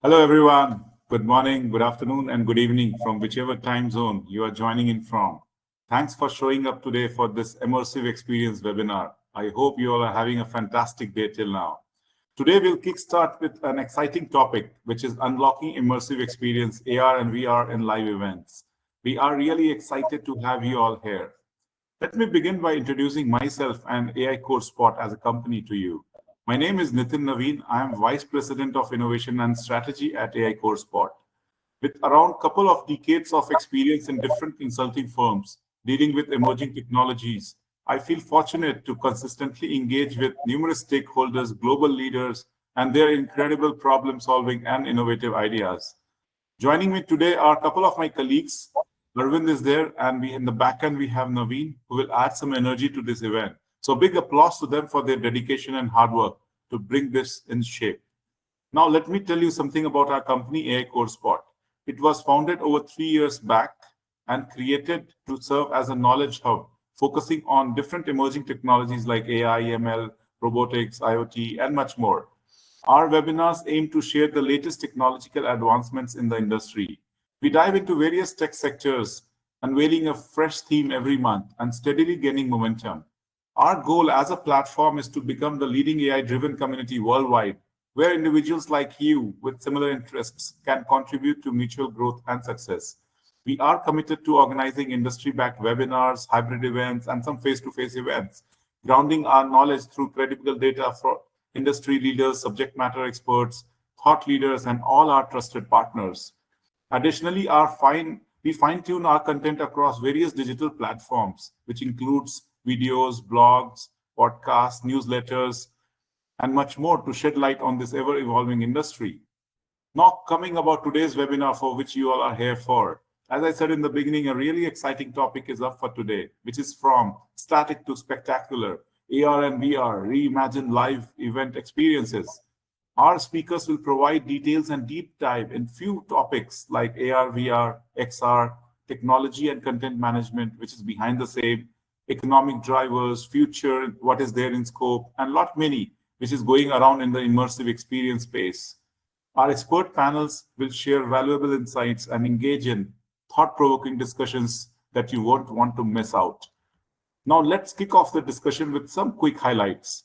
Hello, everyone. Good morning, good afternoon, and good evening from whichever time zone you are joining in from. Thanks for showing up today for this immersive experience webinar. I hope you all are having a fantastic day till now. Today, we'll kickstart with an exciting topic, which is unlocking immersive experience, AR and VR in live events. We are really excited to have you all here. Let me begin by introducing myself and AI Core Spot as a company to you. My name is Nitin Naveen. I am Vice President of Innovation and Strategy at AI Core Spot. With around a couple of decades of experience in different consulting firms dealing with emerging technologies, I feel fortunate to consistently engage with numerous stakeholders, global leaders, and their incredible problem solving and innovative ideas. Joining me today are a couple of my colleagues. Arvind is there, and in the back end we have Naveen, who will add some energy to this event. So big applause to them for their dedication and hard work to bring this in shape. Now let me tell you something about our company, AI Core Spot. It was founded over 3 years back and created to serve as a knowledge hub, focusing on different emerging technologies like AI, ML, robotics, IoT, and much more. Our webinars aim to share the latest technological advancements in the industry. We dive into various tech sectors, unveiling a fresh theme every month and steadily gaining momentum. Our goal as a platform is to become the leading AI-driven community worldwide, where individuals like you with similar interests can contribute to mutual growth and success. We are committed to organizing industry-backed webinars, hybrid events, and some face-to-face events, grounding our knowledge through credible data for industry leaders, subject matter experts, thought leaders, and all our trusted partners. Additionally, we fine-tune our content across various digital platforms, which includes videos, blogs, podcasts, newsletters, and much more to shed light on this ever-evolving industry. Now, coming about today's webinar for which you all are here for. As I said in the beginning, a really exciting topic is up for today, which is from static to spectacular, AR and VR, reimagine live event experiences. Our speakers will provide details and deep dive in few topics like AR, VR, XR, technology and content management, which is behind the same, economic drivers, future, what is there in scope, and lot many, which is going around in the immersive experience space. Our expert panels will share valuable insights and engage in thought-provoking discussions that you won't want to miss out. Now let's kick off the discussion with some quick highlights.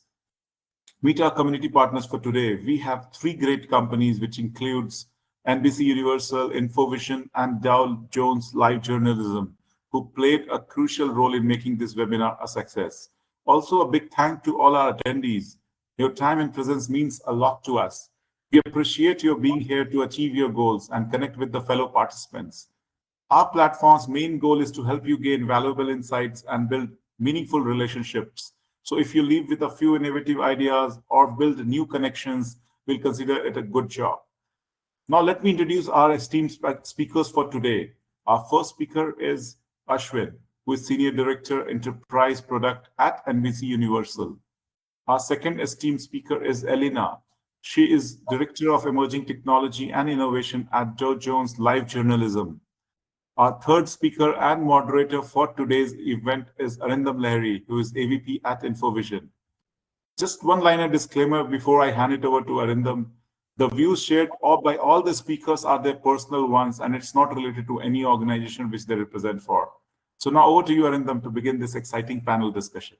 Meet our community partners for today. We have three great companies, which includes NBC Universal, Infovision, and Dow Jones Live Journalism, who played a crucial role in making this webinar a success. Also, a big thank to all our attendees. Your time and presence means a lot to us. We appreciate your being here to achieve your goals and connect with the fellow participants. Our platform's main goal is to help you gain valuable insights and build meaningful relationships. So if you leave with a few innovative ideas or build new connections, we'll consider it a good job. Now let me introduce our esteemed speakers for today. Our first speaker is Ashwin, who is Senior Director, Enterprise Product at NBC Universal. Our second esteemed speaker is Elena. She is Director of Emerging Technology and Innovation at Dow Jones Live Journalism. Our third speaker and moderator for today's event is Arindam Lahiri, who is AVP at Infovision. Just one-liner disclaimer before I hand it over to Arindam. The views shared by all the speakers are their personal ones, and it's not related to any organization which they represent for. So now over to you, Arindam, to begin this exciting panel discussion.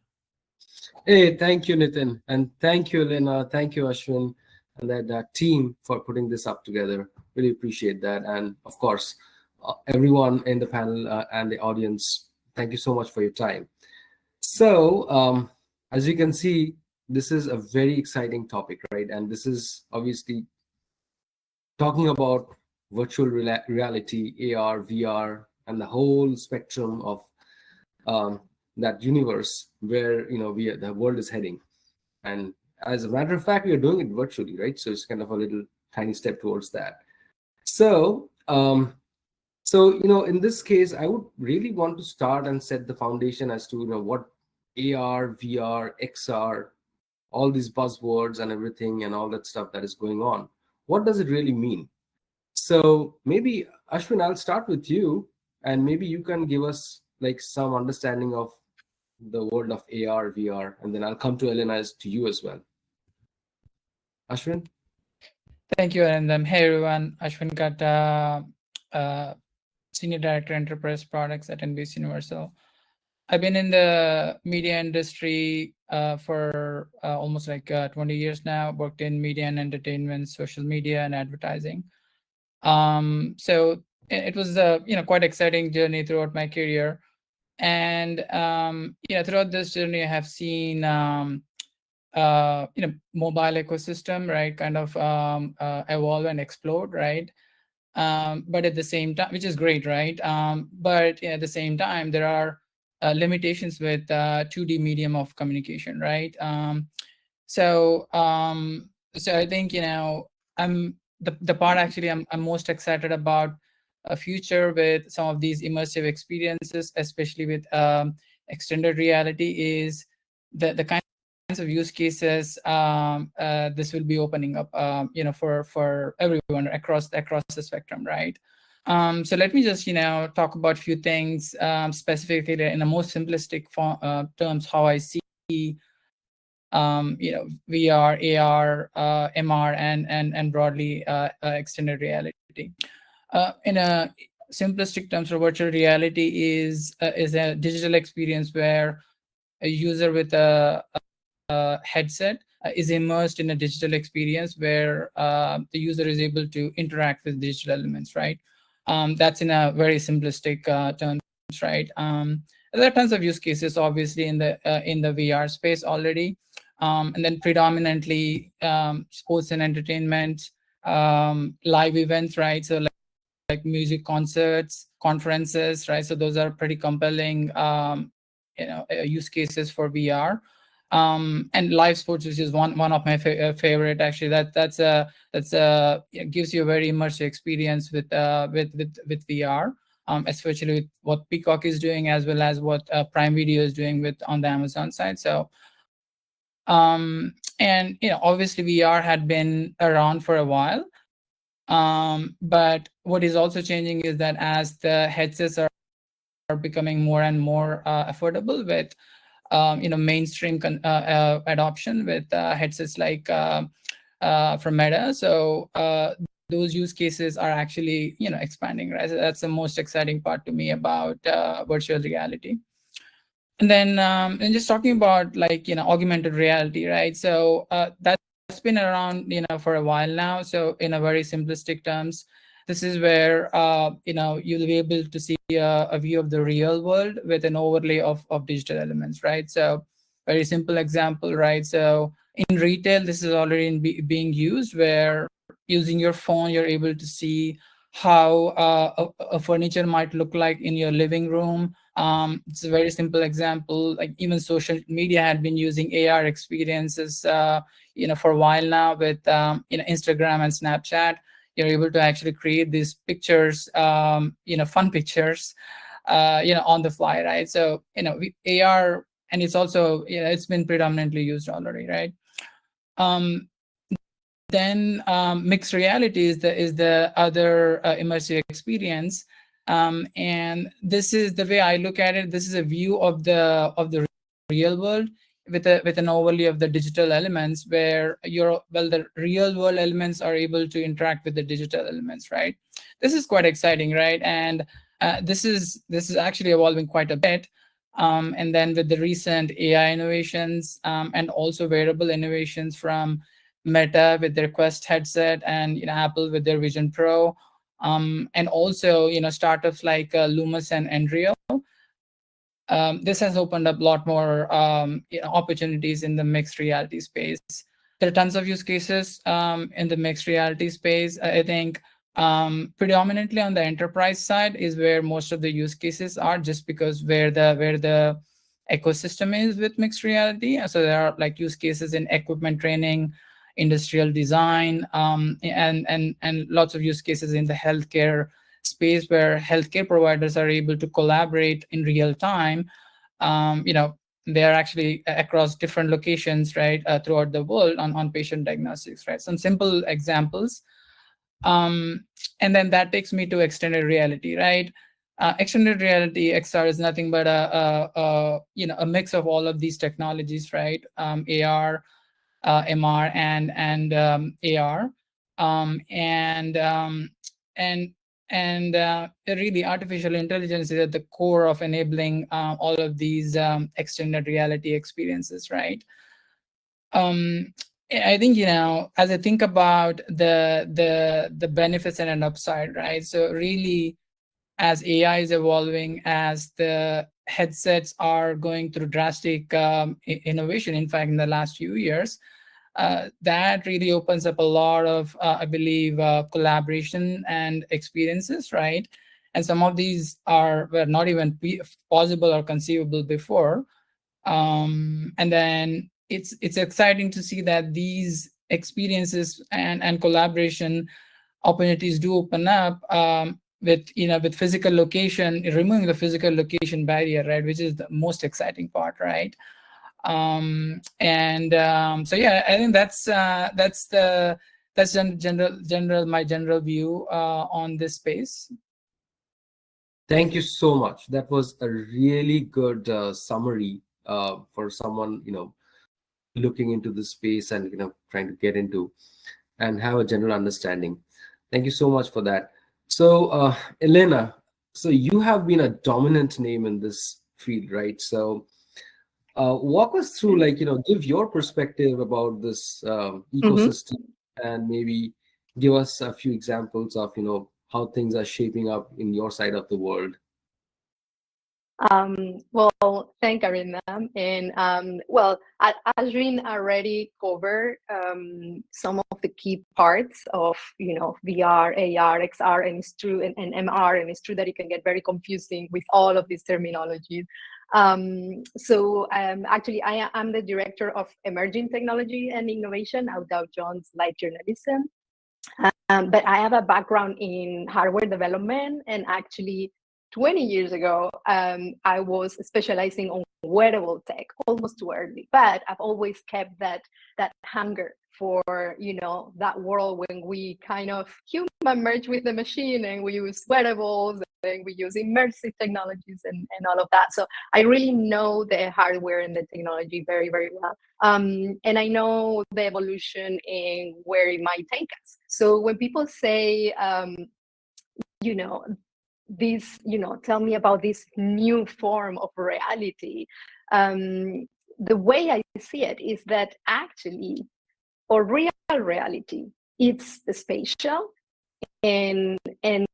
Hey, thank you, Nitin. And thank you, Elena. Thank you, Ashwin, and that team for putting this up together. Really appreciate that. And of course, everyone in the panel and the audience, thank you so much for your time. So, as you can see, this is a very exciting topic, right? And this is obviously talking about virtual reality, AR, VR, and the whole spectrum of that universe where the world is heading. And as a matter of fact, we are doing it virtually, right? So it's kind of a little tiny step towards that. So, in this case, I would really want to start and set the foundation as to what AR, VR, XR, all these buzzwords and everything and all that stuff that is going on. What does it really mean? So maybe Ashwin, I'll start with you, and maybe you can give us like some understanding of the world of AR, VR, and then I'll come to Elena to you as well. Ashwin? Thank you, and hey everyone, Ashwin Katta, uh, Senior Director Enterprise Products at NBC Universal. I've been in the media industry for almost like 20 years now. Worked in media and entertainment, social media, and advertising. So it was a quite exciting journey throughout my career, and throughout this journey, I have seen mobile ecosystem, right, kind of evolve and explode, right. But at the same time, which is great, right. But at the same time, there are limitations with 2D medium of communication, right. So I think I'm the part actually I'm most excited about a future with some of these immersive experiences, especially with extended reality, is the kinds of use cases this will be opening up, for everyone across the spectrum, right. So let me just talk about a few things, specifically in the most simplistic terms, how I see VR, AR, MR, and broadly extended reality. In a simplistic terms, for virtual reality is a digital experience where a user with a headset is immersed in a digital experience where the user is able to interact with digital elements, right? That's in a very simplistic terms, right? There are tons of use cases, obviously, in the VR space already, and then predominantly sports and entertainment, live events, right? So like music concerts, conferences, right? So those are pretty compelling, use cases for VR. And live sports, which is one of my favorite, actually. That's it gives you a very immersive experience with VR, especially with what Peacock is doing, as well as what Prime Video is doing with on the Amazon side. So and obviously VR had been around for a while, but what is also changing is that as the headsets are becoming more and more affordable with mainstream adoption with headsets like from Meta. So those use cases are actually expanding, right? So that's the most exciting part to me about virtual reality. And then and just talking about like augmented reality, right? So that's been around for a while now. So in a very simplistic terms, this is where you'll be able to see a view of the real world with an overlay of digital elements, right? So very simple example, right? So in retail, this is already being used, where using your phone you're able to see how a furniture might look like in your living room. It's a very simple example. Like even social media had been using AR experiences, for a while now with Instagram and Snapchat. You're able to actually create these pictures, fun pictures, on the fly, right? So AR, and it's also it's been predominantly used already, right? Um, then mixed reality is the other immersive experience, and this is the way I look at it. This is a view of the real world with an overlay of the digital elements, where the real world elements are able to interact with the digital elements, right? This is quite exciting, right? And this is actually evolving quite a bit. And then with the recent AI innovations, and also wearable innovations from Meta with their Quest headset, and Apple with their Vision Pro, and also startups like Lumus and Enrio. This has opened up a lot more opportunities in the mixed reality space. There are tons of use cases in the mixed reality space. I think predominantly on the enterprise side is where most of the use cases are, just because where the ecosystem is with mixed reality. So there are like use cases in equipment training, industrial design, and lots of use cases in the healthcare space, where healthcare providers are able to collaborate in real time. They are actually across different locations, right, throughout the world on patient diagnostics, right? Some simple examples. And then that takes me to extended reality, right? Extended reality XR is nothing but a mix of all of these technologies, right? AR, MR, and AR. And really artificial intelligence is at the core of enabling all of these extended reality experiences, right? I think, as I think about the benefits and an upside, right? So really, as AI is evolving, as the headsets are going through drastic innovation, in fact, in the last few years, that really opens up a lot of, I believe, collaboration and experiences, right? And some of these were not even possible or conceivable before. And then it's exciting to see that these experiences and collaboration opportunities do open up with physical location, removing the physical location barrier, right, which is the most exciting part, right? So yeah, I think that's my general view on this space. Thank you so much. That was a really good summary for someone looking into this space and trying to get into and have a general understanding. Thank you so much for that. So Elena, so you have been a dominant name in this field, right? So walk us through, give your perspective about this ecosystem, and maybe give us a few examples of how things are shaping up in your side of the world. Well, thank Arina. And Ashwin already covered some of the key parts of VR, AR, XR, and it's true, and MR, and it's true that it can get very confusing with all of these terminologies. Actually, I'm the director of emerging technology and innovation at Dow Jones Light Journalism. But I have a background in hardware development, and actually 20 years ago, I was specializing on wearable tech, almost too early, but I've always kept that hunger for, that world when we kind of human merge with the machine and we use wearables and we use immersive technologies and all of that. So I really know the hardware and the technology very, very well. And I know the evolution and where it might take us. So when people say, tell me about this new form of reality. The way I see it is that actually, or real reality, it's spatial, and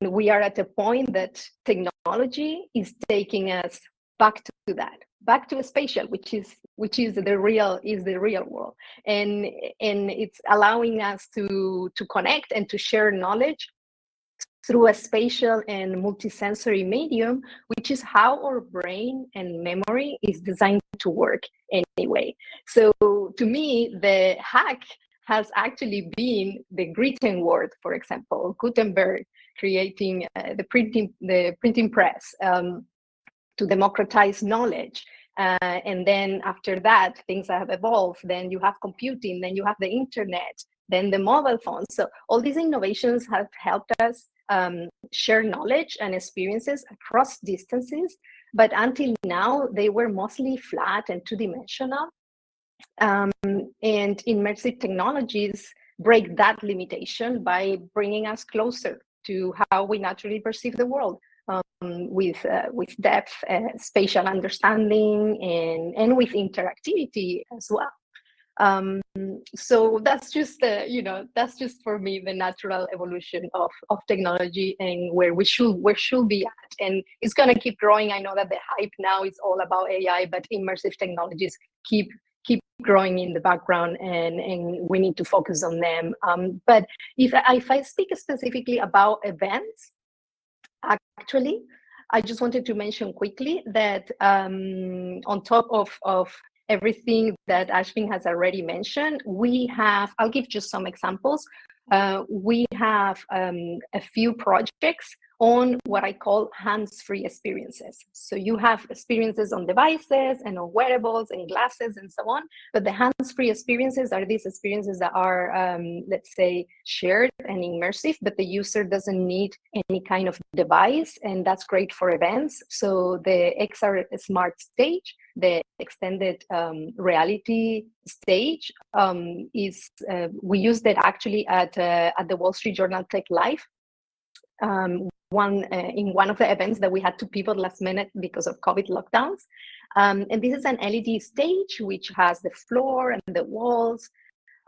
we are at a point that technology is taking us back to that, back to a spatial, which is the real world, and it's allowing us to connect and to share knowledge through a spatial and multisensory medium, which is how our brain and memory is designed to work anyway. So to me, the hack has actually been the Gutenberg word, for example, Gutenberg creating the printing press to democratize knowledge. And then after that, things have evolved. Then you have computing, then you have the internet, then the mobile phone. So all these innovations have helped us share knowledge and experiences across distances, but until now they were mostly flat and two-dimensional. And immersive technologies break that limitation by bringing us closer to how we naturally perceive the world, with depth, spatial understanding, and with interactivity as well. So that's just for me the natural evolution of technology and where we should be at, and it's going to keep growing. I know that the hype now is all about AI, but immersive technologies keep growing in the background, and we need to focus on them. But if I speak specifically about events, actually, I just wanted to mention quickly that on top of everything that Ashwin has already mentioned, I'll give just some examples. We have a few projects on what I call hands-free experiences. So you have experiences on devices and on wearables and glasses and so on, but the hands-free experiences are these experiences that are, let's say, shared and immersive, but the user doesn't need any kind of device, and that's great for events. So the XR Smart Stage the extended reality stage, is we used it actually at the Wall Street Journal Tech Live. In one of the events that we had to pivot last minute because of COVID lockdowns. And this is an LED stage which has the floor and the walls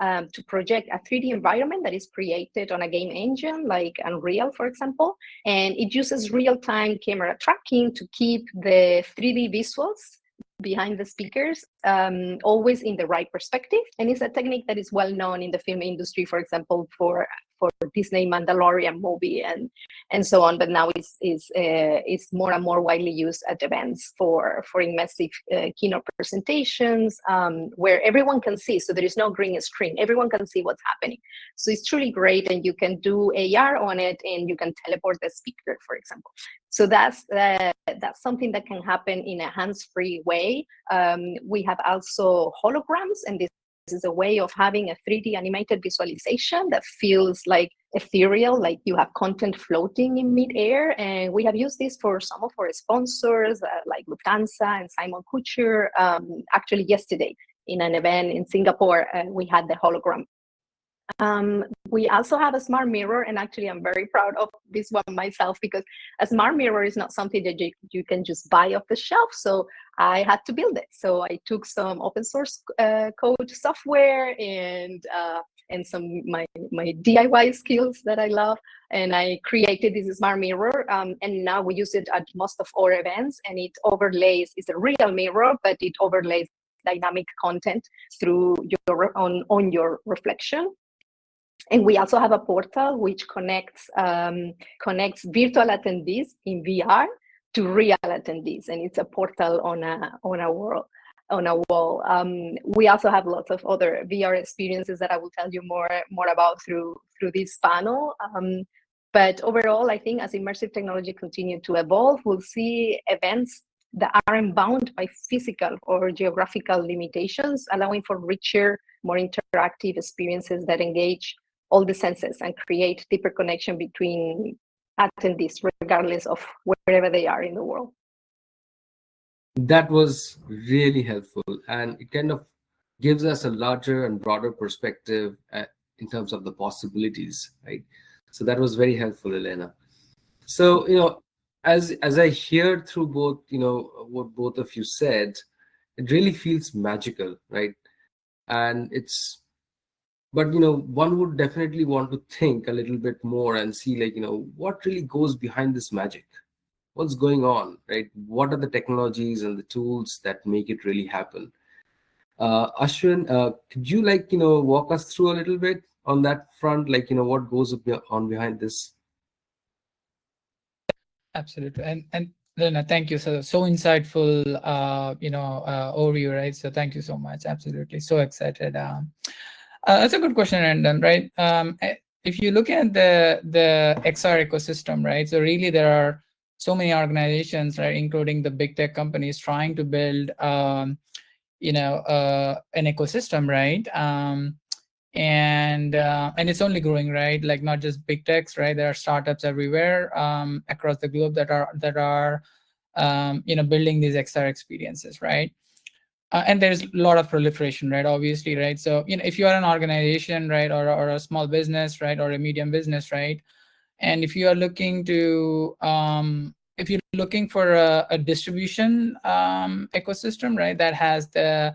to project a 3D environment that is created on a game engine like Unreal, for example. And it uses real-time camera tracking to keep the 3D visuals behind the speakers always in the right perspective. And it's a technique that is well known in the film industry, for example, for Disney Mandalorian movie and so on, but now is more and more widely used at events for immersive keynote presentations, where everyone can see, so there is no green screen, everyone can see what's happening. So it's truly great, and you can do AR on it, and you can teleport the speaker, for example. So that's something that can happen in a hands-free way. We have also holograms, and this is a way of having a 3D animated visualization that feels like ethereal, like you have content floating in midair. And we have used this for some of our sponsors, like Lufthansa and Simon Kucher. Actually, yesterday in an event in Singapore, we had the hologram. We also have a smart mirror, and actually I'm very proud of this one myself, because a smart mirror is not something that you can just buy off the shelf. So I had to build it. So I took some open source code software and some my DIY skills that I love, and I created this smart mirror. And now we use it at most of our events, and it overlays. It's a real mirror, but it overlays dynamic content through your on your reflection. And we also have a portal which connects virtual attendees in VR to real attendees, and it's a portal on a wall. We also have lots of other VR experiences that I will tell you more about through this panel. But overall, I think as immersive technology continues to evolve, we'll see events that aren't bound by physical or geographical limitations, allowing for richer, more interactive experiences that engage all the senses and create deeper connection between attendees, regardless of wherever they are in the world. That was really helpful, and it kind of gives us a larger and broader perspective in terms of the possibilities, right? So that was very helpful, Elena. So, as I hear through both, what both of you said, it really feels magical, right? And but one would definitely want to think a little bit more and see, like, what really goes behind this magic. What's going on, right? What are the technologies and the tools that make it really happen? Ashwin, could you walk us through a little bit on that front, like what goes on behind this? Absolutely, and Lena, thank you. So insightful, overview, right? So thank you so much. Absolutely, so excited. That's a good question, Randon, right? If you look at the XR ecosystem, right? So really, there are so many organizations, right, including the big tech companies, trying to build, an ecosystem, right? And it's only growing, right? Like not just big techs, right? There are startups everywhere across the globe that are building these XR experiences, right? And there's a lot of proliferation, right? Obviously, right? So if you are an organization, right, or a small business, right, or a medium business, right, and if you are looking to if you're looking for a distribution ecosystem, right, that has the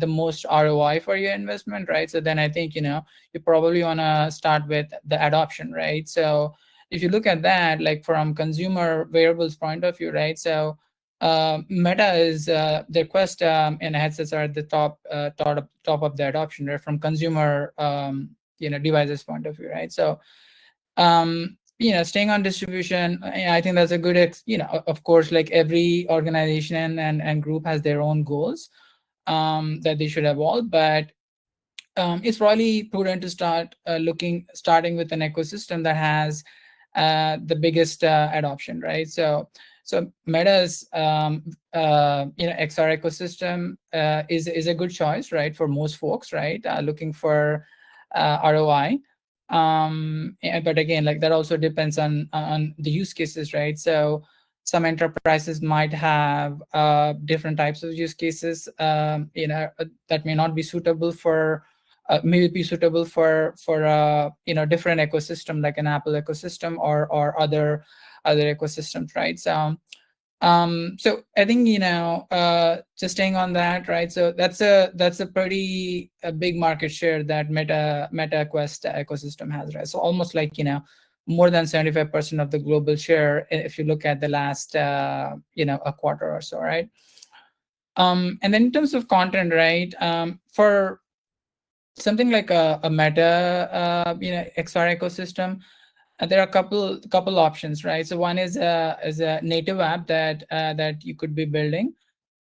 most ROI for your investment, right? So then I think you probably want to start with the adoption, right? So if you look at that, like from consumer wearables point of view, right? So Meta is their Quest and headsets are at the top of the adoption, right, from consumer devices point of view, right? So staying on distribution, I think that's a good of course, like every organization and group has their own goals that they should evolve, but it's probably prudent to starting with an ecosystem that has the biggest adoption, right? So Meta's XR ecosystem is a good choice, right, for most folks, right, looking for ROI. But again, like that also depends on the use cases, right? So some enterprises might have different types of use cases, that may not be suitable for, maybe be suitable for different ecosystem, like an Apple ecosystem or other ecosystems, right? So I think, just staying on that, right? So that's a pretty big market share that Meta Quest ecosystem has, right? So almost like, more than 75% of the global share if you look at the last a quarter or so, right? And then in terms of content, right? For something like a Meta XR ecosystem, there are a couple options, right? So one is a native app that you could be building.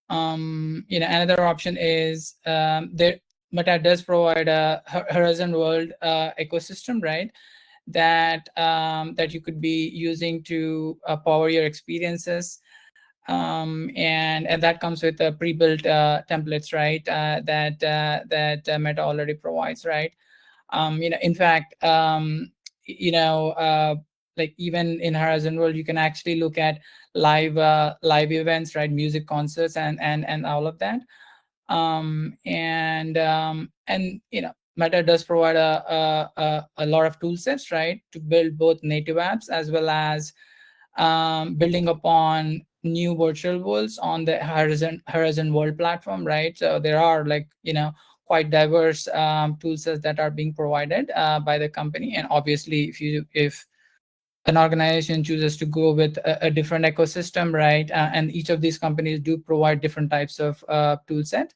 Another option is Meta does provide a Horizon World ecosystem, right? That you could be using to power your experiences, and that comes with pre-built templates, right? That Meta already provides, right? In fact, like even in Horizon World, you can actually look at live events, right? Music concerts and all of that. And Meta does provide a lot of tool sets, right, to build both native apps as well as building upon new virtual worlds on the Horizon World platform, right? So there are quite diverse tool sets that are being provided by the company. And obviously, if an organization chooses to go with a different ecosystem, right, and each of these companies do provide different types of tool set.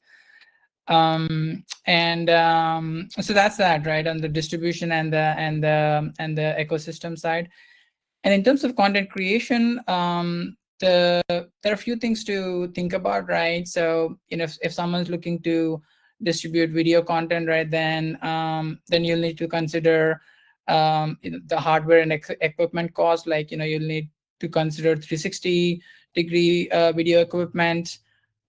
So that's that, right, on the distribution and the ecosystem side. And in terms of content creation, there are a few things to think about, right? So if someone's looking to distribute video content, right, then you'll need to consider the hardware and equipment cost. Like you'll need to consider 360-degree video equipment.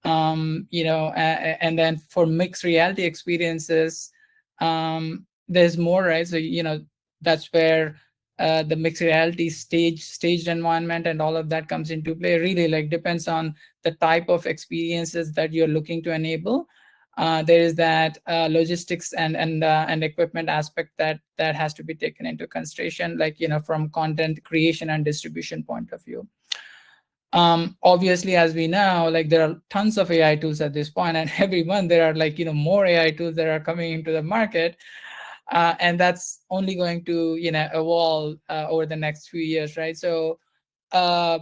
And then for mixed reality experiences, there's more, right? So that's where the mixed reality staged environment and all of that comes into play. Really, like, depends on the type of experiences that you're looking to enable. There is that logistics and equipment aspect that has to be taken into consideration, like from content creation and distribution point of view. Obviously, as we know, like, there are tons of AI tools at this point, and every month there are more AI tools that are coming into the market, and that's only going to evolve over the next few years, right? So I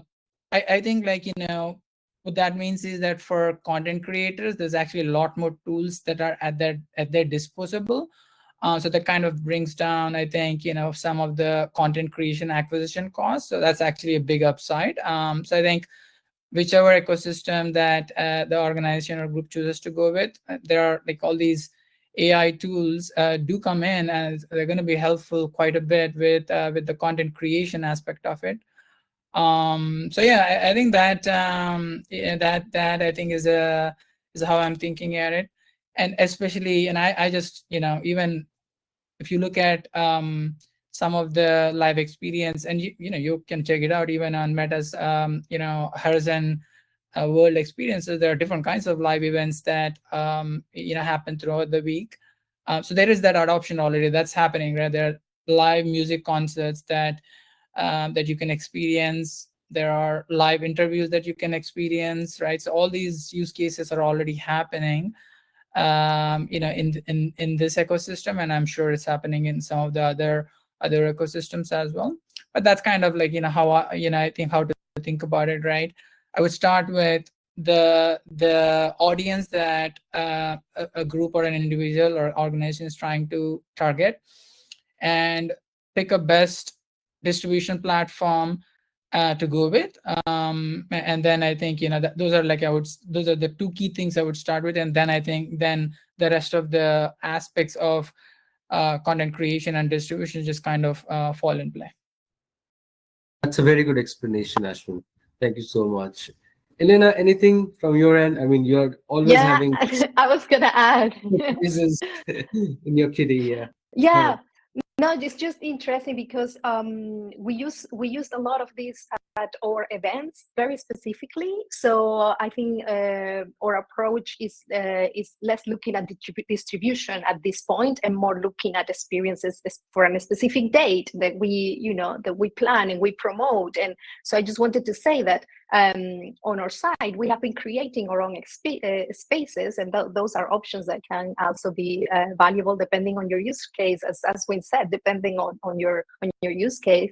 think what that means is that for content creators, there's actually a lot more tools that are at their disposable. So that kind of brings down, I think, some of the content creation acquisition costs. So that's actually a big upside. So I think whichever ecosystem that the organization or group chooses to go with, there are all these AI tools do come in, and they're going to be helpful quite a bit with the content creation aspect of it. So yeah, I think that that I think is how I'm thinking at it. And especially, and I just even if you look at some of the live experience, and you can check it out even on Meta's Horizon World experiences, there are different kinds of live events that happen throughout the week. So there is that adoption already that's happening, right? There are live music concerts that you can experience. There are live interviews that you can experience, right? So all these use cases are already happening in this ecosystem, and I'm sure it's happening in some of the other ecosystems as well. But that's kind of how I think how to think about it, right? I would start with the audience that a group or an individual or organization is trying to target, and pick a best distribution platform to go with. And then I think those are those are the two key things I would start with, and then I think then the rest of the aspects of content creation and distribution just kind of fall in play. That's a very good explanation, Ashwin. Thank you so much. Elena, anything from your end? I mean, you're always Yeah, having I was gonna add. quizzes in your kitty. Yeah. Yeah, No, it's just interesting because we used a lot of these at our events very specifically. So I think our approach is less looking at distribution at this point and more looking at experiences for a specific date that we plan and we promote. And so I just wanted to say that on our side, we have been creating our own spaces, and those are options that can also be valuable depending on your use case, as Wayne said, depending on your use case.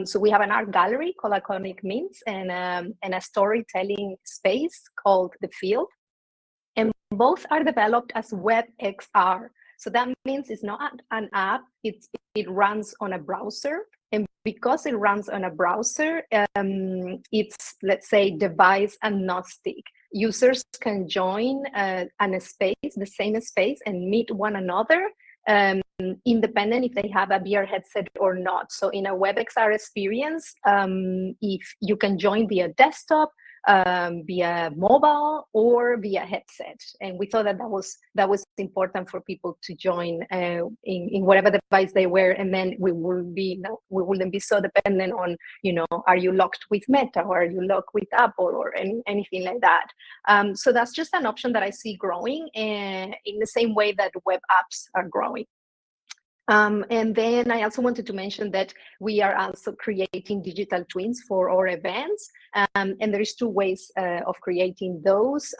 So we have an art gallery called Iconic Mints and a storytelling space called The Field. And both are developed as WebXR. So that means it's not an app, it runs on a browser. And because it runs on a browser, it's, let's say, device agnostic. Users can join the same space, and meet one another, independent if they have a VR headset or not. So in a WebXR experience, if you can join via desktop, via mobile, or via headset, and we thought that was important for people to join in whatever device they were, and then we wouldn't be so dependent on, are you locked with Meta, or are you locked with Apple, or anything like that. So that's just an option that I see growing, in the same way that web apps are growing. And then I also wanted to mention that we are also creating digital twins for our events. And there is two ways of creating those.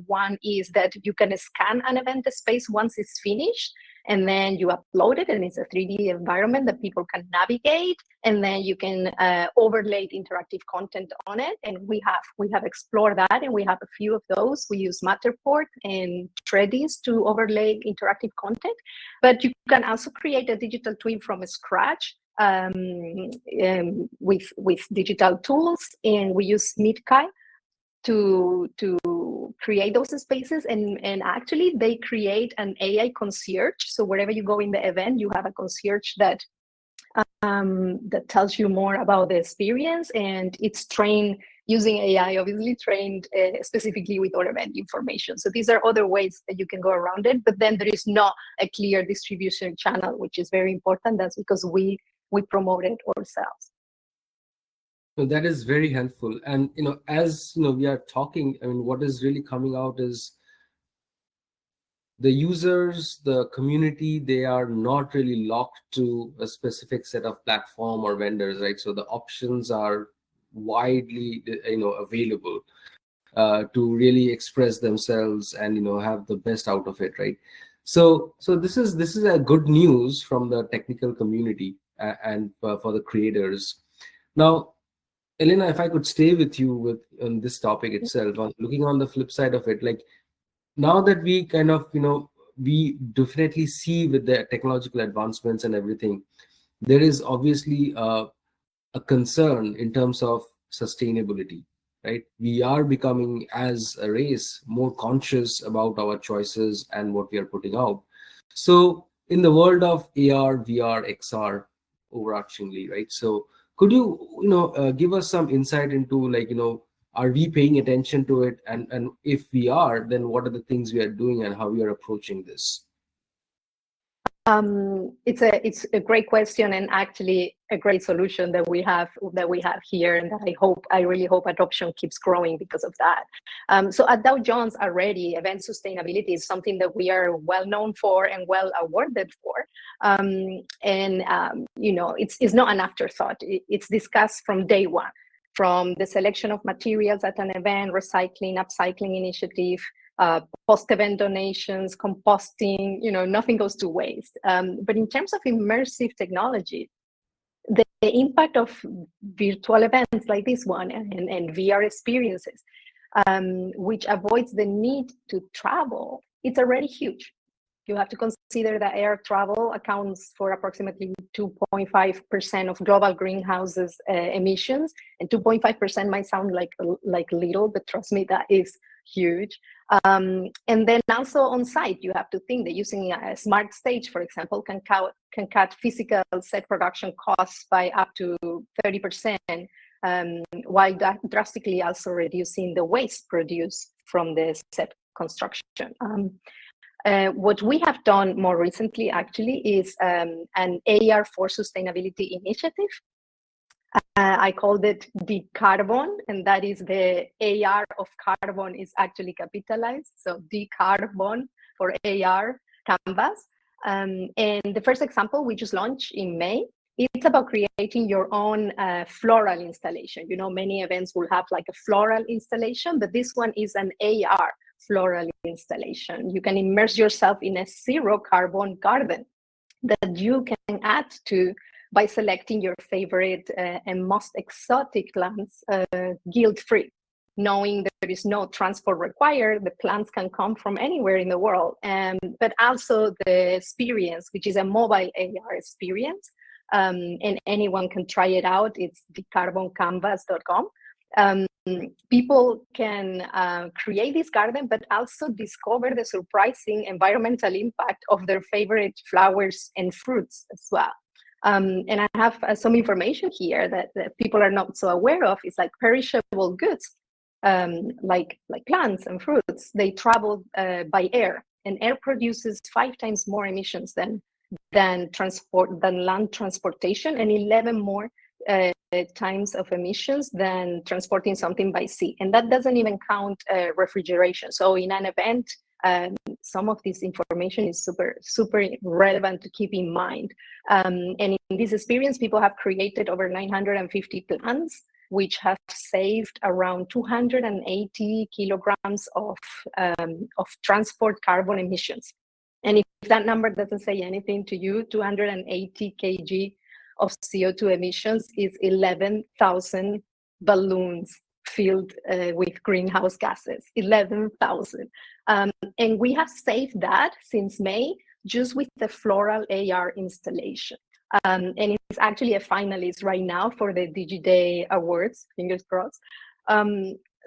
One is that you can scan an event space once it's finished, and then you upload it, and it's a 3D environment that people can navigate, and then you can overlay interactive content on it. And we have explored that, and we have a few of those. We use Matterport and Treadis to overlay interactive content, but you can also create a digital twin from scratch with digital tools, and we use Midkai to create those spaces, and actually they create an AI concierge. So wherever you go in the event, you have a concierge that tells you more about the experience, and it's trained using AI, obviously trained specifically with our event information. So these are other ways that you can go around it, but then there is not a clear distribution channel, which is very important. That's because we promote it ourselves. So that is very helpful. And as we are talking, I mean, what is really coming out is the users, the community, they are not really locked to a specific set of platform or vendors, right? So the options are widely available to really express themselves and have the best out of it, right? So this is a good news from the technical community and for the creators. Now, Elena, if I could stay with you on this topic itself, on looking on the flip side of it, like now that we kind of, we definitely see with the technological advancements and everything, there is obviously a concern in terms of sustainability, right? We are becoming, as a race, more conscious about our choices and what we are putting out. So in the world of AR, VR, XR, overarchingly, right? So could you, give us some insight into, like, are we paying attention to it? And if we are, then what are the things we are doing and how we are approaching this? It's a great question, and actually a great solution that we have here, and that I really hope adoption keeps growing because of that. So at Dow Jones already, event sustainability is something that we are well known for and well awarded for. It's not an afterthought. It's discussed from day one, from the selection of materials at an event, recycling, upcycling initiative, post-event donations, composting, nothing goes to waste. But in terms of immersive technology, the impact of virtual events like this one and VR experiences, which avoids the need to travel, it's already huge. You have to consider that air travel accounts for approximately 2.5% of global greenhouse emissions, and 2.5% might sound like little, but trust me, that is huge. And then also on site, you have to think that using a smart stage, for example, can cut physical set production costs by up to 30%, while drastically also reducing the waste produced from the set construction. What we have done more recently, actually, is an AR for Sustainability initiative. I called it Decarbon, and that is the AR of carbon is actually capitalized. So Decarbon for AR canvas. And the first example we just launched in May. It's about creating your own floral installation. You know, many events will have like a floral installation, but this one is an AR floral installation. You can immerse yourself in a zero carbon garden that you can add to by selecting your favorite and most exotic plants guilt-free. Knowing there is no transport required, the plants can come from anywhere in the world. But also the experience, which is a mobile AR experience, and anyone can try it out. It's decarboncanvas.com. People can create this garden, but also discover the surprising environmental impact of their favorite flowers and fruits as well. And I have some information here that people are not so aware of. It's like perishable goods, like plants and fruits. They travel by air, and air produces 5 times more emissions than land transportation, and 11 more times of emissions than transporting something by sea. And that doesn't even count refrigeration. So in an event, some of this information is super relevant to keep in mind. And in this experience, people have created over 950 plants, which have saved around 280 kilograms of transport carbon emissions. And if that number doesn't say anything to you, 280 kg of CO2 emissions is 11,000 balloons filled with greenhouse gases, 11,000. And we have saved that since May, just with the floral AR installation. And it's actually a finalist right now for the DigiDay Awards, fingers crossed.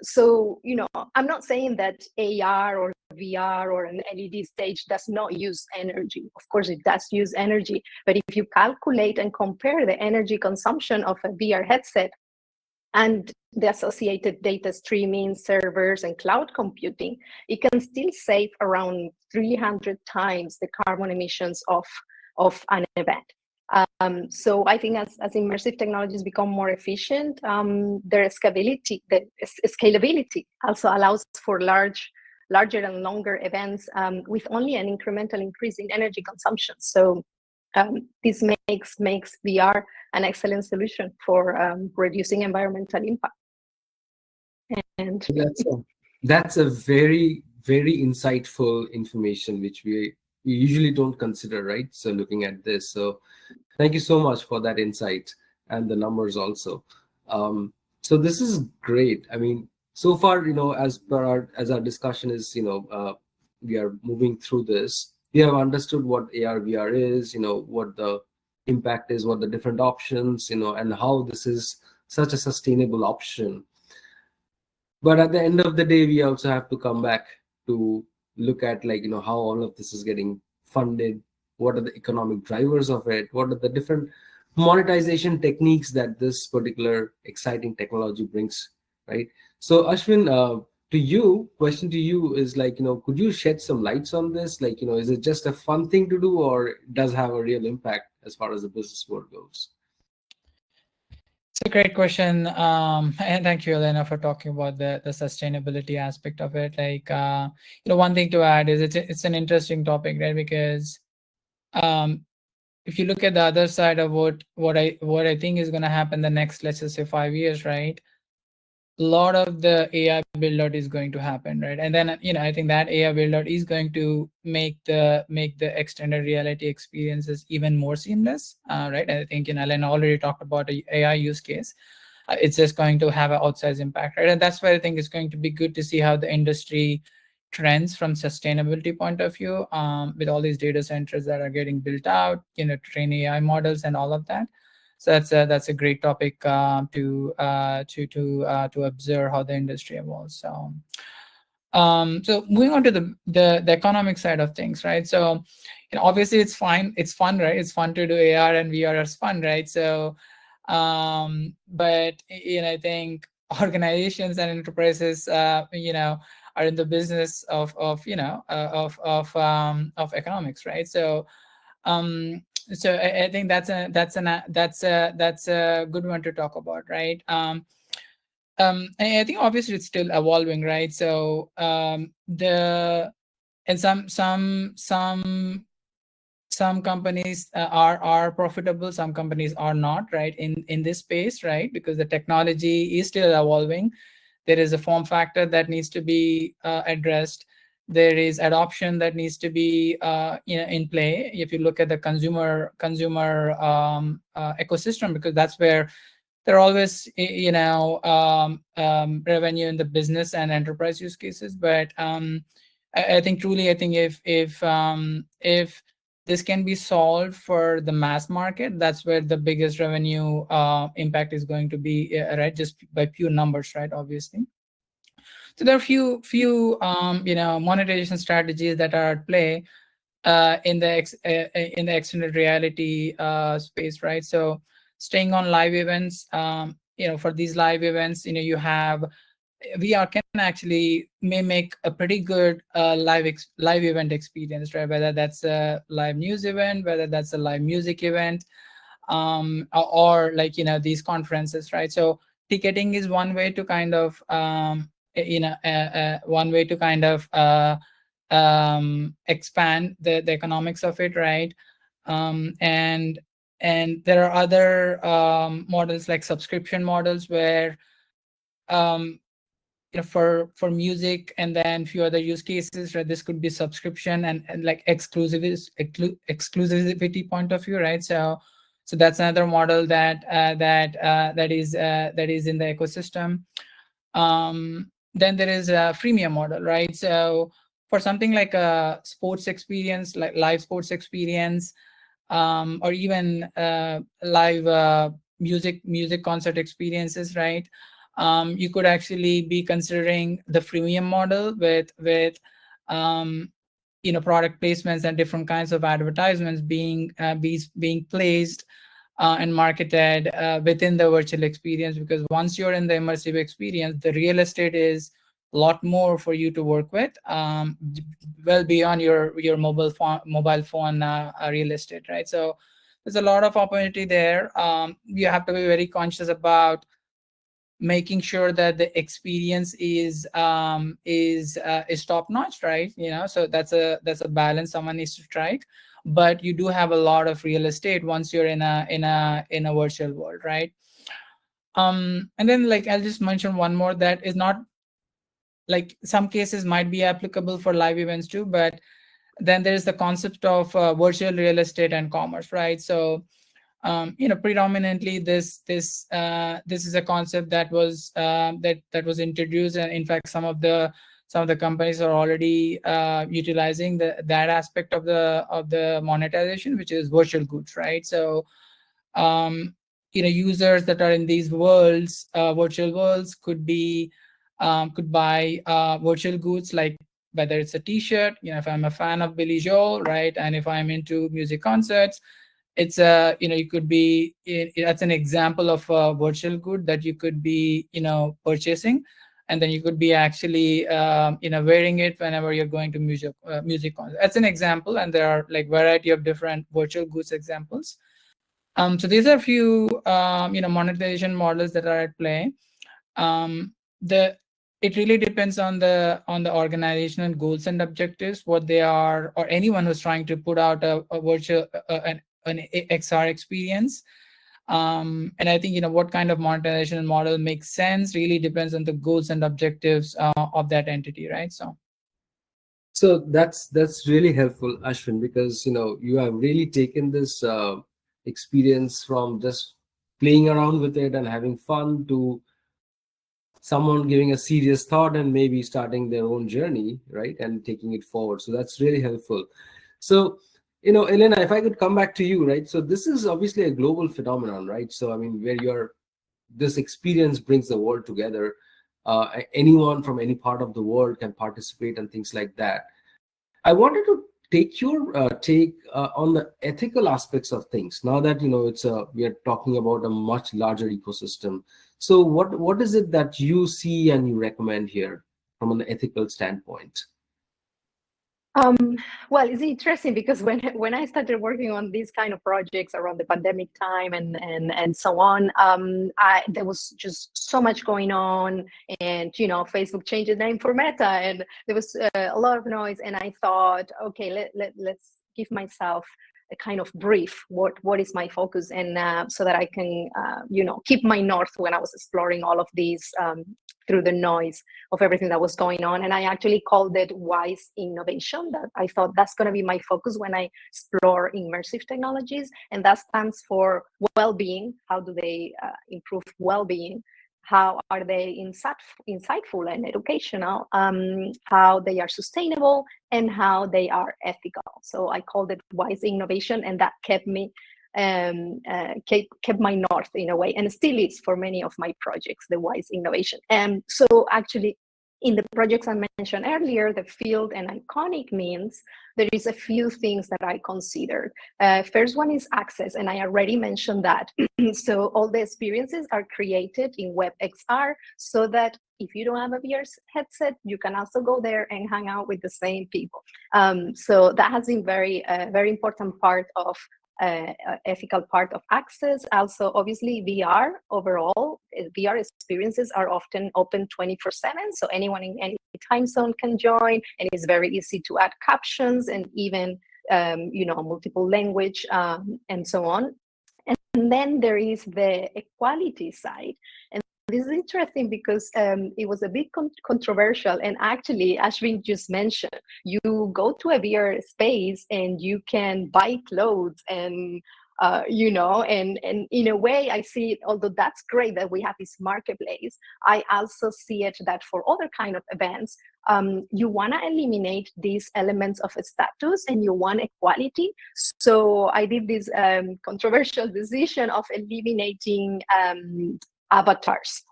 So, you know, I'm not saying that AR or VR or an LED stage does not use energy. Of course, it does use energy. But if you calculate and compare the energy consumption of a VR headset and the associated data streaming, servers, and cloud computing, it can still save around 300 times the carbon emissions of an event. So I think as immersive technologies become more efficient, their scalability also allows for larger and longer events with only an incremental increase in energy consumption. So this makes VR an excellent solution for reducing environmental impact. And that's a very, very insightful information, which we usually don't consider, right? So looking at this, so thank you so much for that insight and the numbers also. So this is great. I mean, so far, you know, as our discussion is, you know, we are moving through this. We have understood what AR VR is, you know, what the impact is, what the different options, you know, and how this is such a sustainable option. But at the end of the day, we also have to come back to look at, like, you know, how all of this is getting funded. What are the economic drivers of it? What are the different monetization techniques that this particular exciting technology brings, right? So Ashwin, question to you is, like, you know, could you shed some lights on this? Like, you know, is it just a fun thing to do, or does have a real impact as far as the business world goes? It's a great question, and thank you, Elena, for talking about the sustainability aspect of it. Like, you know, one thing to add is it's an interesting topic, right? Because if you look at the other side of what I think is going to happen the next, let's just say, 5 years, right? A lot of the AI build out is going to happen, right? And then, you know, I think that AI build out is going to make the extended reality experiences even more seamless, right? And I think, you know, Elena already talked about an AI use case. It's just going to have an outsized impact, right? And that's why I think it's going to be good to see how the industry trends from sustainability point of view, with all these data centers that are getting built out, you know, train AI models and all of that. So that's a great topic to observe how the industry evolves. So so moving on to the economic side of things, right? So, you know, obviously it's fun, right? It's fun to do AR and VR is fun, right? So but, you know, I think organizations and enterprises, you know, are in the business of economics, right? So I think that's a good one to talk about, right? I think obviously it's still evolving, right? So the and some companies are profitable, some companies are not, right, in this space, right? Because the technology is still evolving. There is a form factor that needs to be addressed. There is adoption that needs to be in play. If you look at the consumer ecosystem, because that's where there are always revenue in the business and enterprise use cases. But I think truly, I think if this can be solved for the mass market, that's where the biggest revenue impact is going to be, right? Just by pure numbers, right? Obviously. So there are few monetization strategies that are at play in the extended reality space, right? So staying on live events, for these live events, you have VR can actually may make a pretty good live event experience, right? Whether that's a live news event, whether that's a live music event, or like these conferences, right? So ticketing is one way to kind of expand the economics of it, right? And there are other models like subscription models where for music and then few other use cases, right? This could be subscription and like exclusivity point of view, right? So that's another model that is in the ecosystem. Then there is a freemium model, right? So for something like a sports experience, like live sports experience, or even live music concert experiences, right? You could actually be considering the freemium model with product placements and different kinds of advertisements being placed and marketed within the virtual experience. Because once you're in the immersive experience, the real estate is a lot more for you to work with, well beyond your mobile phone real estate, right? So there's a lot of opportunity there. You have to be very conscious about making sure that the experience is top notch, right? So that's a balance someone needs to strike. But you do have a lot of real estate once you're in a virtual world, right? And then, like, I'll just mention one more that is not, like, some cases might be applicable for live events too, but then there's the concept of virtual real estate and commerce, right? So predominantly this is a concept that was introduced, and in fact some of the companies are already utilizing that aspect of the monetization, which is virtual goods, right? So users that are in these worlds, virtual worlds, could buy virtual goods, like whether it's a t-shirt, if I'm a fan of Billy Joel, right, and if I'm into music concerts, it's you could be, that's an example of a virtual good that you could be purchasing, and then you could be actually wearing it whenever you're going to music concert. That's an example, and there are like variety of different virtual goods examples. So these are a few monetization models that are at play. It really depends on the organizational goals and objectives, what they are, or anyone who's trying to put out a virtual an XR experience. And I think what kind of monetization model makes sense really depends on the goals and objectives of that entity, right? So that's really helpful, Ashwin, because you have really taken this experience from just playing around with it and having fun to someone giving a serious thought and maybe starting their own journey, right, and taking it forward. So that's really helpful. So Elena, if I could come back to you, right? So this is obviously a global phenomenon, right? So I mean, where this experience brings the world together. Anyone from any part of the world can participate and things like that. I wanted to take your take on the ethical aspects of things. Now that we are talking about a much larger ecosystem. So what is it that you see and you recommend here? from an ethical standpoint? Well, it's interesting because when I started working on these kind of projects around the pandemic time and so on, there was just so much going on, and Facebook changed the name for Meta, and there was a lot of noise, and I thought, okay, let's give myself a kind of brief. What is my focus, and so that I can keep my north when I was exploring all of these through the noise of everything that was going on. And I actually called it wise innovation. That I thought that's going to be my focus when I explore immersive technologies, and that stands for well-being. How do they improve well-being? How are they insightful and educational? How they are sustainable, and how they are ethical. So I called it wise innovation, and that kept me kept my north in a way, and still is for many of my projects, the wise innovation. And so actually, in the projects I mentioned earlier, the field and iconic means there is a few things that I considered. First one is access, and I already mentioned that. So all the experiences are created in WebXR, so that if you don't have a VR headset, you can also go there and hang out with the same people. So that has been very important part of ethical part of access. Also, obviously, VR overall, VR experiences are often open 24/7, so anyone in any time zone can join, and it's very easy to add captions and even multiple language and so on. And then there is the equality side. And this is interesting because it was a bit controversial. And actually, Ashwin just mentioned, you go to a VR space and you can buy clothes and, and in a way I see it, although that's great that we have this marketplace, I also see it that for other kind of events, you want to eliminate these elements of status and you want equality. So I did this controversial decision of eliminating avatars.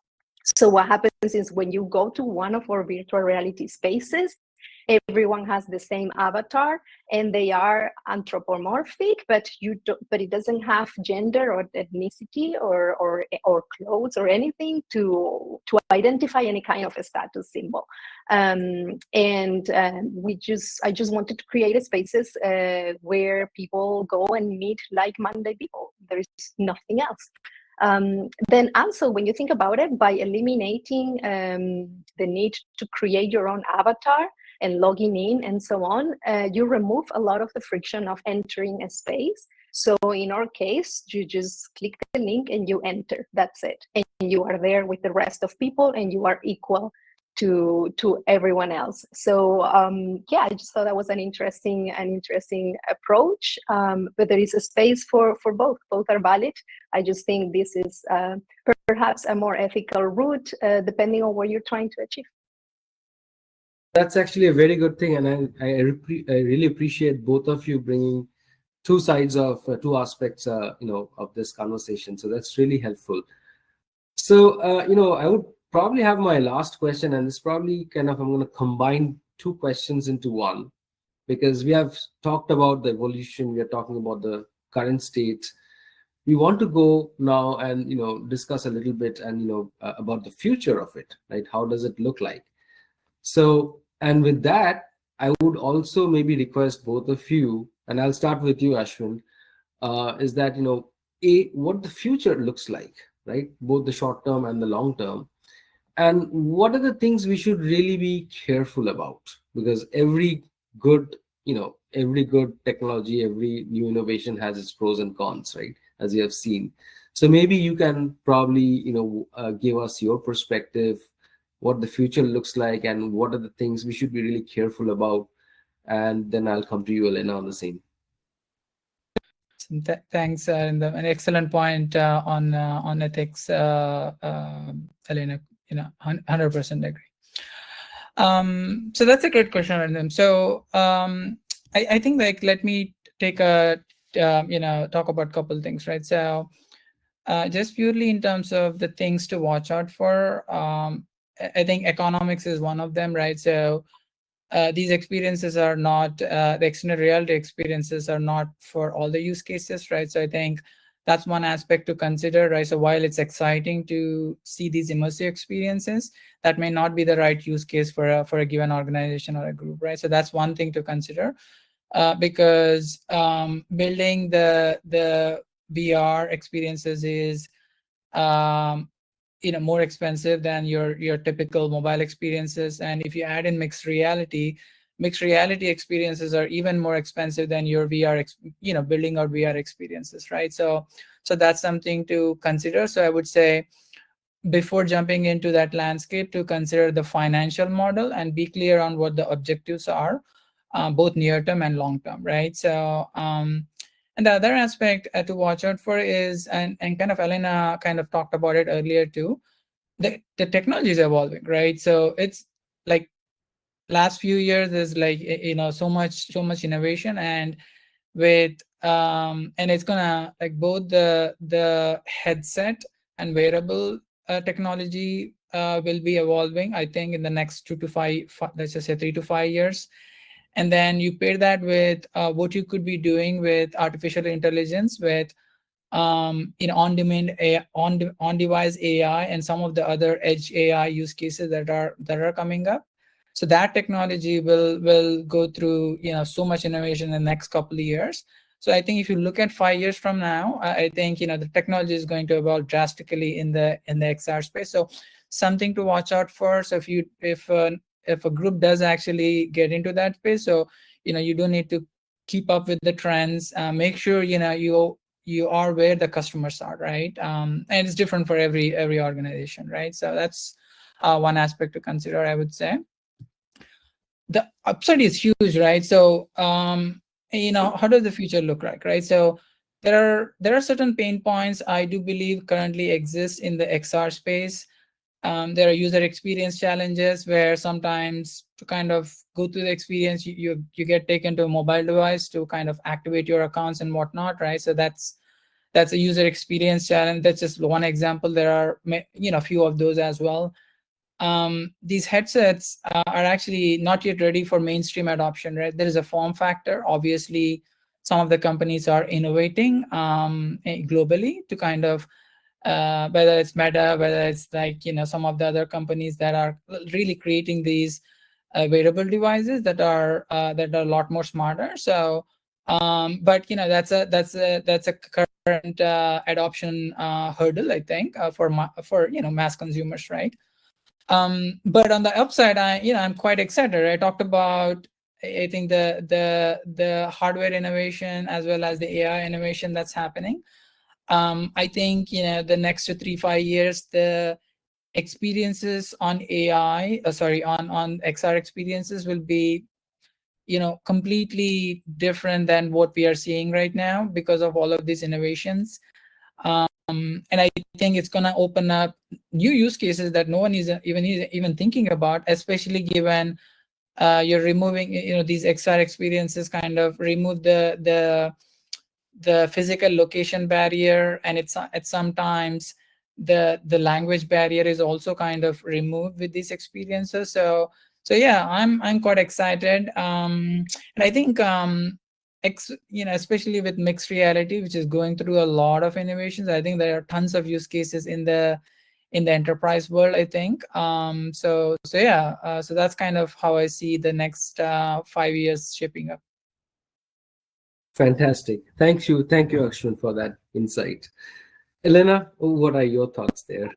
So what happens is when you go to one of our virtual reality spaces, everyone has the same avatar and they are anthropomorphic, but it doesn't have gender or ethnicity or clothes or anything to identify any kind of a status symbol. I just wanted to create spaces where people go and meet like-minded people. There is nothing else. Then also, when you think about it, by eliminating the need to create your own avatar and logging in and so on, you remove a lot of the friction of entering a space. So in our case, you just click the link and you enter. That's it. And you are there with the rest of people and you are equal to everyone else. So I just thought that was an interesting approach. But there is a space for both. Both are valid. I just think this is perhaps a more ethical route, depending on what you're trying to achieve. That's actually a very good thing, and I really appreciate both of you bringing two sides of two aspects, of this conversation. So that's really helpful. So, I would probably have my last question, and it's probably I'm going to combine two questions into one, because we have talked about the evolution, we are talking about the current state. We want to go now and discuss a little bit and about the future of it, right? How does it look like? So, and with that, I would also maybe request both of you, and I'll start with you, Ashwin, is that what the future looks like, right? Both the short term and the long term. And what are the things we should really be careful about? Because every good technology, every new innovation has its pros and cons, right? As you have seen. So maybe you can probably, give us your perspective, what the future looks like, and what are the things we should be really careful about. And then I'll come to you, Elena, on the same. Thanks, and an excellent point on ethics, Elena. 100% agree. So that's a great question, Arindam. So I think let me take a talk about a couple things, right? So just purely in terms of the things to watch out for, I think economics is one of them, right? So these experiences are not the extended reality experiences are not for all the use cases, right? So I think that's one aspect to consider, right? So while it's exciting to see these immersive experiences, that may not be the right use case for a given organization or a group, right? So that's one thing to consider, because building the VR experiences is more expensive than your typical mobile experiences. And if you add in mixed reality experiences are even more expensive than your building out VR experiences, right? So that's something to consider. So I would say, before jumping into that landscape, to consider the financial model and be clear on what the objectives are, both near term and long term, right? So and the other aspect to watch out for is, and kind of Elena kind of talked about it earlier too, the technology is evolving, right? So it's like last few years there's like so much innovation, and with and it's gonna, like, both the headset and wearable technology will be evolving, I think, in the next 2 to 5, let's just say 3 to 5 years. And then you pair that with what you could be doing with artificial intelligence, with on-demand on-device AI, and some of the other edge AI use cases that are coming up. So that technology will go through so much innovation in the next couple of years. So I think if you look at 5 years from now, I think the technology is going to evolve drastically in the XR space. So something to watch out for. So if a group does actually get into that space, so you don't need to keep up with the trends. Make sure you are where the customers are, right? And it's different for every organization, right? So that's one aspect to consider, I would say. The upside is huge, right? So how does the future look like, right? So there are certain pain points I do believe currently exist in the XR space. There are user experience challenges where sometimes to kind of go through the experience, you get taken to a mobile device to kind of activate your accounts and whatnot, right? So that's a user experience challenge. That's just one example. There are a few of those as well. These headsets are actually not yet ready for mainstream adoption, right? There is a form factor. Obviously, some of the companies are innovating globally to kind of, whether it's Meta, whether it's like some of the other companies that are really creating these wearable devices that are a lot more smarter. So, but that's a current adoption hurdle, I think, for mass consumers, right? But on the upside, I'm quite excited. I talked about, I think, the hardware innovation as well as the AI innovation that's happening. I think the next 3-5 years, the experiences on on XR experiences will be completely different than what we are seeing right now because of all of these innovations. And I think it's going to open up new use cases that no one is even thinking about, especially given you're removing these XR experiences kind of remove the physical location barrier, and it's sometimes the language barrier is also kind of removed with these experiences. So yeah, I'm quite excited. And I think especially with mixed reality, which is going through a lot of innovations, I think there are tons of use cases in the enterprise world, I think. So yeah, so that's kind of how I see the next 5 years shaping up. Fantastic. Thank you, Ashwin, for that insight. Elena, what are your thoughts there?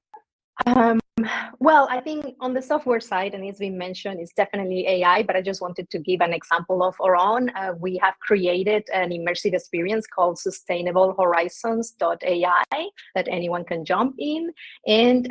Well, I think on the software side, and it's been mentioned, it's definitely AI, but I just wanted to give an example of our own. We have created an immersive experience called sustainablehorizons.ai that anyone can jump in. And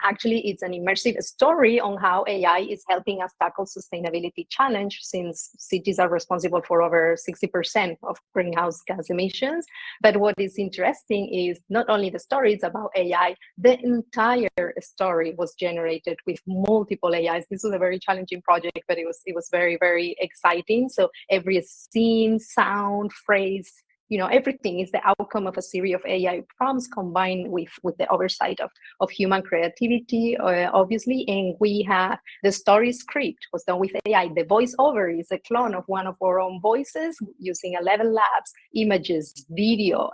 actually, it's an immersive story on how AI is helping us tackle sustainability challenge, since cities are responsible for over 60% of greenhouse gas emissions. But what is interesting is not only the story is about AI, the entire story was generated with multiple AIs. This was a very challenging project, but it was very, very exciting. So every scene, sound, phrase, everything is the outcome of a series of AI prompts combined with the oversight of human creativity, obviously. And we have the story script was done with AI. The voiceover is a clone of one of our own voices using 11 labs, images, video,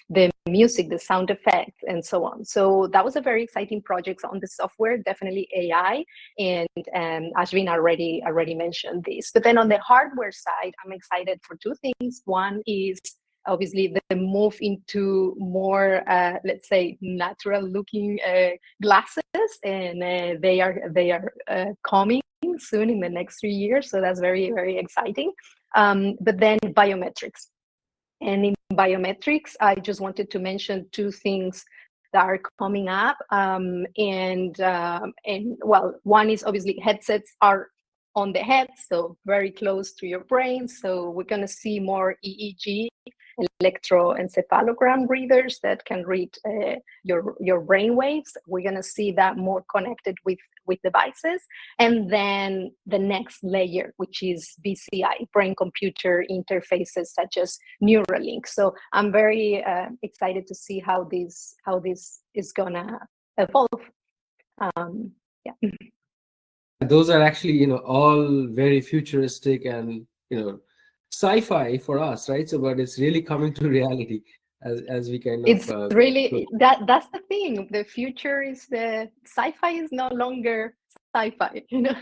the music, the sound effects, and so on. So that was a very exciting project on the software, definitely AI. And Ashwin already mentioned this. But then on the hardware side, I'm excited for two things. One is obviously the move into more, let's say, natural looking glasses, and they are coming soon in the next 3 years. So that's very, very exciting. But then biometrics. And in biometrics, I just wanted to mention two things that are coming up. And well, one is obviously headsets are on the head, so very close to your brain. So we're going to see more EEG, electroencephalogram readers that can read your brain waves. We're going to see that more connected with devices. And then the next layer, which is BCI, brain-computer interfaces such as Neuralink. So I'm very excited to see how this is going to evolve. Yeah. Those are actually, all very futuristic and, sci-fi for us, right? So, but it's really coming to reality as we kind of. It's really that's the thing. The future is the sci-fi is no longer sci-fi. Yeah.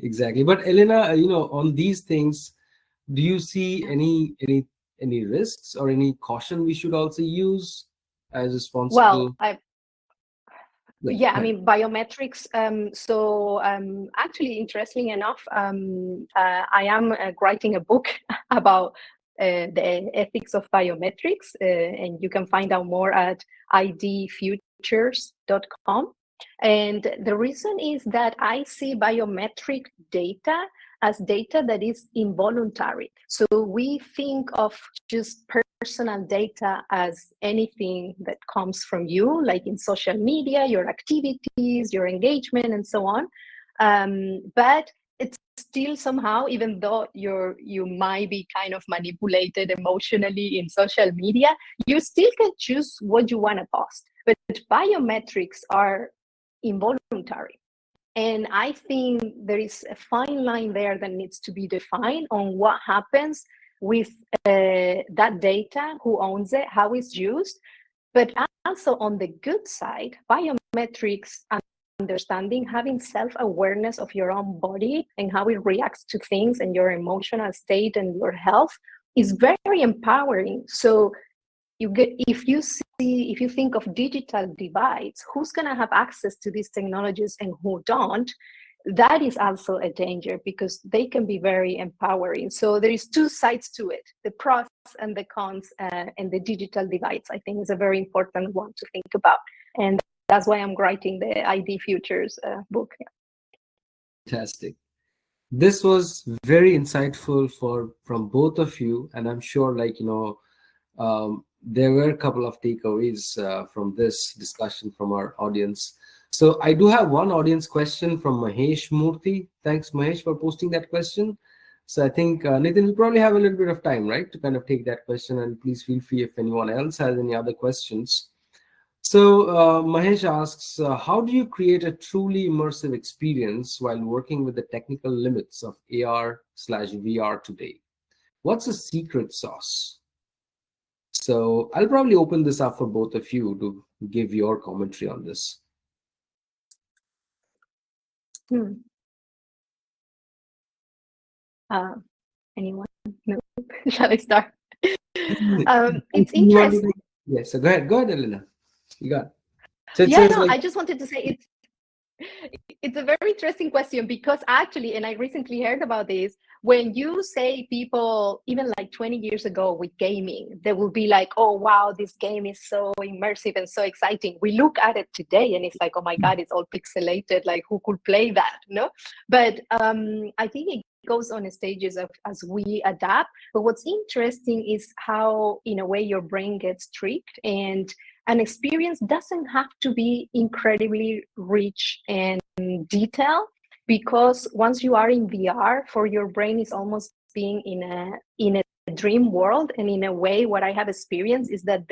Exactly. But Elena, on these things, do you see any risks or any caution we should also use as responsible? Well, yeah, I mean, biometrics. Actually, interesting enough, I am writing a book about the ethics of biometrics, and you can find out more at idfutures.com. And the reason is that I see biometric data as data that is involuntary. So we think of just personal data as anything that comes from you, like in social media, your activities, your engagement, and so on. But it's still somehow, even though you might be kind of manipulated emotionally in social media, you still can choose what you want to post. But biometrics are involuntary. And I think there is a fine line there that needs to be defined on what happens with that data, who owns it, how it's used. But also on the good side, biometrics understanding, having self-awareness of your own body and how it reacts to things and your emotional state and your health is very empowering. So if you think of digital divides, who's going to have access to these technologies and who don't, that is also a danger because they can be very empowering. So there is two sides to it, the pros and the cons, and the digital divides, I think, is a very important one to think about. And that's why I'm writing the ID Futures book. Fantastic. This was very insightful from both of you, and I'm sure there were a couple of takeaways from this discussion from our audience. So I do have one audience question from Mahesh Murthy. Thanks, Mahesh, for posting that question. So I think, Nitin, we probably have a little bit of time, right, to kind of take that question, and please feel free if anyone else has any other questions. So Mahesh asks, how do you create a truly immersive experience while working with the technical limits of AR/VR today? What's the secret sauce? So I'll probably open this up for both of you to give your commentary on this. Anyone? No. Shall I start? It's interesting. Yes, so go ahead, Elena. You got it. So I just wanted to say it's a very interesting question because actually, and I recently heard about this, when you say people, even like 20 years ago with gaming, they will be like, oh, wow, this game is so immersive and so exciting. We look at it today and it's like, oh my God, it's all pixelated. Like, who could play that? No? But I think it goes on stages as we adapt. But what's interesting is how, in a way, your brain gets tricked, and an experience doesn't have to be incredibly rich and detailed, because once you are in VR, for your brain is almost being in a dream world. And in a way, what I have experienced is that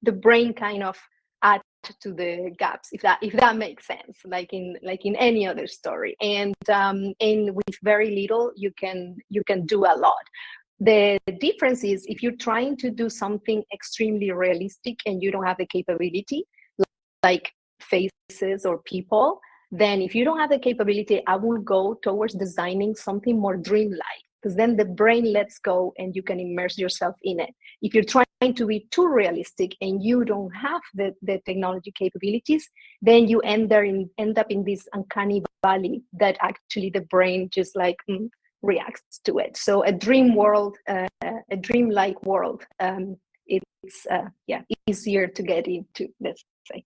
the brain kind of adds to the gaps, if that makes sense, like in any other story. And with very little, you can do a lot. The difference is if you're trying to do something extremely realistic and you don't have the capability, like faces or people, then if you don't have the capability, I will go towards designing something more dreamlike, because then the brain lets go and you can immerse yourself in it. If you're trying to be too realistic and you don't have the technology capabilities, then you end up in this uncanny valley that actually the brain just like reacts to it. So a dream world, a dreamlike world, it's easier to get into, let's say.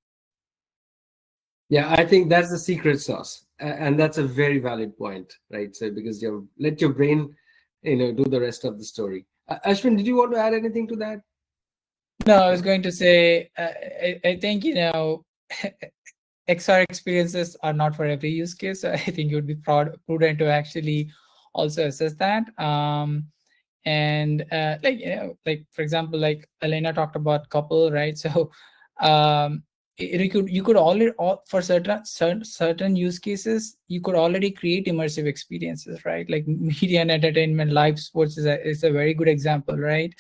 Yeah, I think that's the secret sauce, and that's a very valid point, right? So because you let your brain, do the rest of the story. Ashwin, did you want to add anything to that? No, I was going to say, I think, XR experiences are not for every use case. So I think it would be prudent to actually also assess that. And like for example, like Elena talked about couple, right? So you could already, for certain use cases, you could already create immersive experiences, right? Like media and entertainment, live sports is a very good example, right?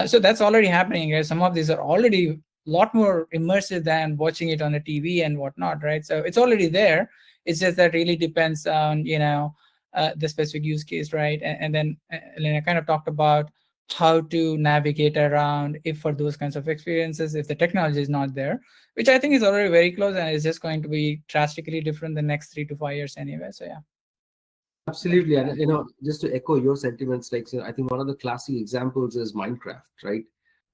So that's already happening, right? Some of these are already a lot more immersive than watching it on a TV and whatnot, right? So it's already there. It's just that really depends on the specific use case, right? And then Elena kind of talked about how to navigate around if for those kinds of experiences, if the technology is not there, which I think is already very close and is just going to be drastically different the next 3 to 5 years anyway. So yeah. Absolutely. And just to echo your sentiments, like, so I think one of the classic examples is Minecraft, right?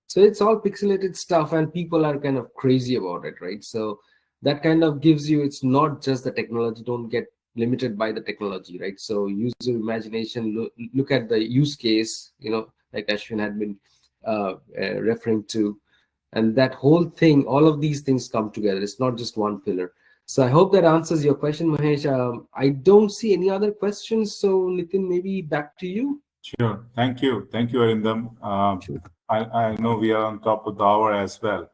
So it's all pixelated stuff and people are kind of crazy about it, right? So that kind of gives you, it's not just the technology, don't get limited by the technology, right? So use your imagination, look at the use case, like Ashwin had been referring to, and that whole thing, all of these things come together. It's not just one pillar. So I hope that answers your question, Mahesh. I don't see any other questions. So Nitin, maybe back to you. Sure. Thank you, Arindam. Sure. I know we are on top of the hour as well.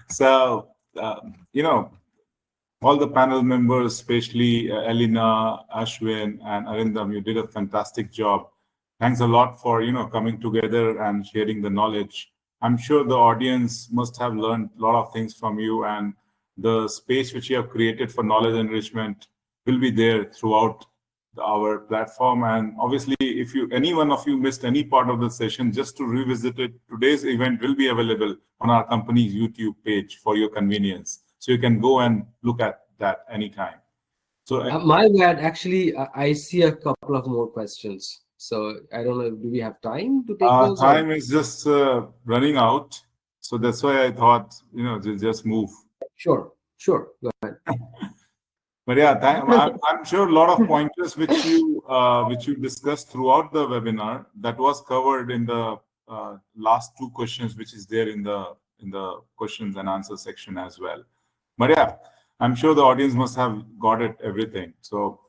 So, all the panel members, especially Elena, Ashwin, and Arindam, you did a fantastic job. Thanks a lot for coming together and sharing the knowledge. I'm sure the audience must have learned a lot of things from you, and the space which you have created for knowledge enrichment will be there throughout our platform. And obviously, if any one of you missed any part of the session, just to revisit it, today's event will be available on our company's YouTube page for your convenience. So you can go and look at that anytime. So my bad. Actually, I see a couple of more questions. So I don't know, do we have time to take those? Time is just running out. So that's why I thought, just move. Sure. Go ahead. But yeah, I'm sure a lot of pointers which you discussed throughout the webinar, that was covered in the last 2 questions, which is there in the questions and answer section as well. But yeah, I'm sure the audience must have got it everything. So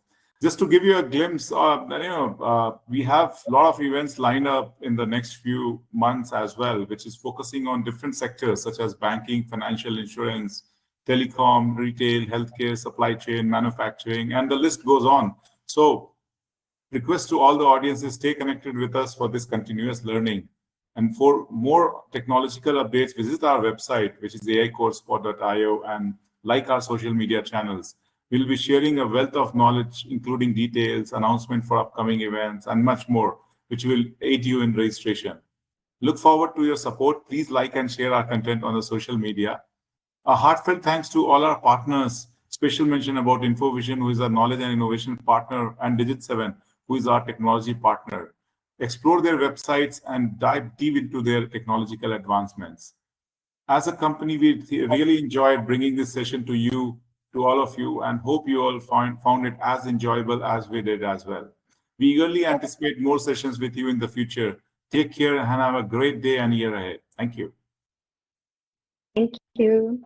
just to give you a glimpse, we have a lot of events lined up in the next few months as well, which is focusing on different sectors such as banking, financial, insurance, telecom, retail, healthcare, supply chain, manufacturing, and the list goes on. So request to all the audiences, stay connected with us for this continuous learning. And for more technological updates, visit our website, which is aicorespot.io, and like our social media channels. We'll be sharing a wealth of knowledge, including details, announcement for upcoming events, and much more, which will aid you in registration. Look forward to your support. Please like and share our content on the social media. A heartfelt thanks to all our partners. Special mention about InfoVision, who is our knowledge and innovation partner, and Digit7, who is our technology partner. Explore their websites and dive deep into their technological advancements. As a company, we really enjoyed bringing this session to all of you, and hope you all found it as enjoyable as we did as well. We eagerly anticipate more sessions with you in the future. Take care and have a great day and year ahead. Thank you. Thank you.